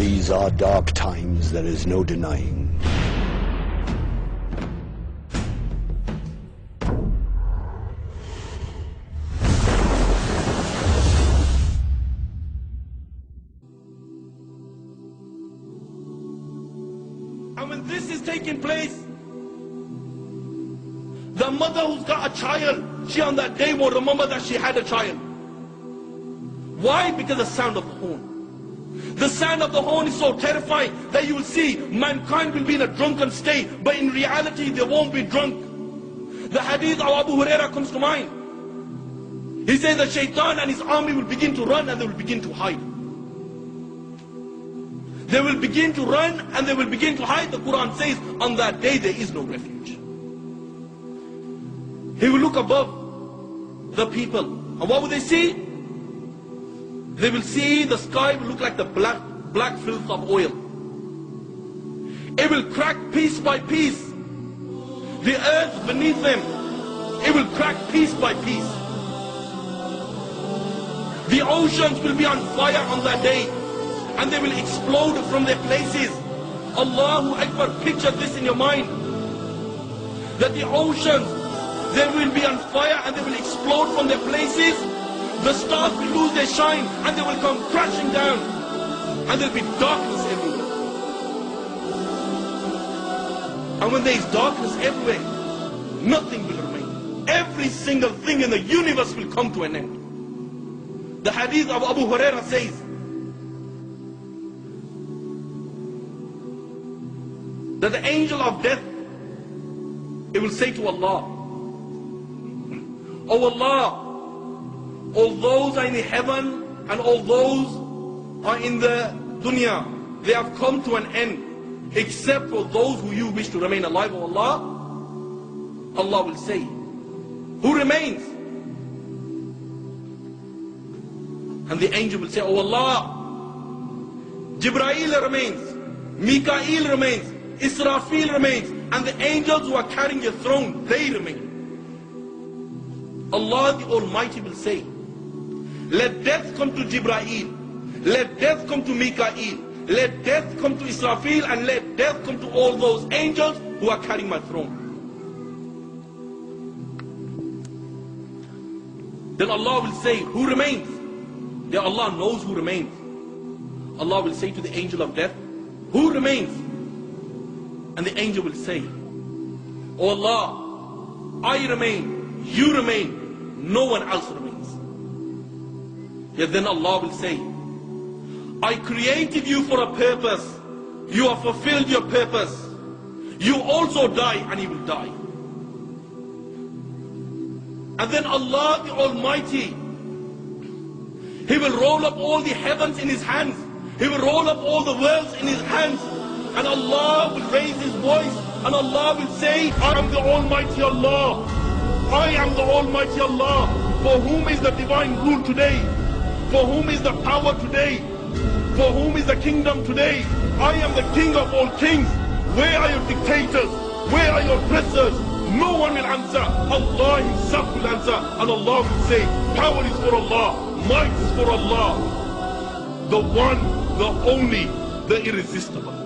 These are dark times, there is no denying. And when this is taking place, the mother who's got a child, she on that day will remember that she had a child. Why? Because the sound of the horn. The sound of the horn is so terrifying that you will see mankind will be in a drunken state, but in reality they won't be drunk. The hadith of Abu Huraira comes to mind. He says that Shaitan and his army will begin to run and they will begin to hide. They will begin to run and they will begin to hide. The Quran says on that day there is no refuge. He will look above the people, and what will they see? They will see the sky will look like the black filth of oil. It will crack piece by piece. The earth beneath them, it will crack piece by piece. The oceans will be on fire on that day, and they will explode from their places. Allahu Akbar, picture this in your mind. That the oceans, they will be on fire and they will explode from their places. The stars will lose their shine and they will come crashing down. And there will be darkness everywhere. And when there is darkness everywhere, nothing will remain. Every single thing in the universe will come to an end. The hadith of Abu Huraira says, that the angel of death, it will say to Allah, "Oh Allah, all those are in the heaven and all those are in the dunya, they have come to an end, except for those who you wish to remain alive, oh Allah." Allah will say, "Who remains?" And the angel will say, "Oh Allah, Jibreel remains, Mikael remains, Israfil remains, and the angels who are carrying your throne, they remain." Allah the Almighty will say, "Let death come to Jibreel, let death come to Mikael, let death come to Israfil, and let death come to all those angels who are carrying my throne." Then Allah will say, "Who remains?" Then Allah knows who remains. Allah will say to the angel of death, "Who remains?" And the angel will say, "Oh Allah, I remain, you remain, no one else remains." Yet then Allah will say, "I created you for a purpose, you have fulfilled your purpose, you also die and you will die." And then Allah the Almighty, He will roll up all the heavens in His hands, He will roll up all the worlds in His hands, and Allah will raise His voice and Allah will say, "I am the Almighty Allah, I am the Almighty Allah, for whom is the divine rule today, for whom is the power today, for whom is the kingdom today. I am the King of all kings. Where are your dictators? Where are your oppressors?" No one will answer. Allah Himself will answer, and Allah will say, "Power is for Allah, might is for Allah, the one, the only, the irresistible."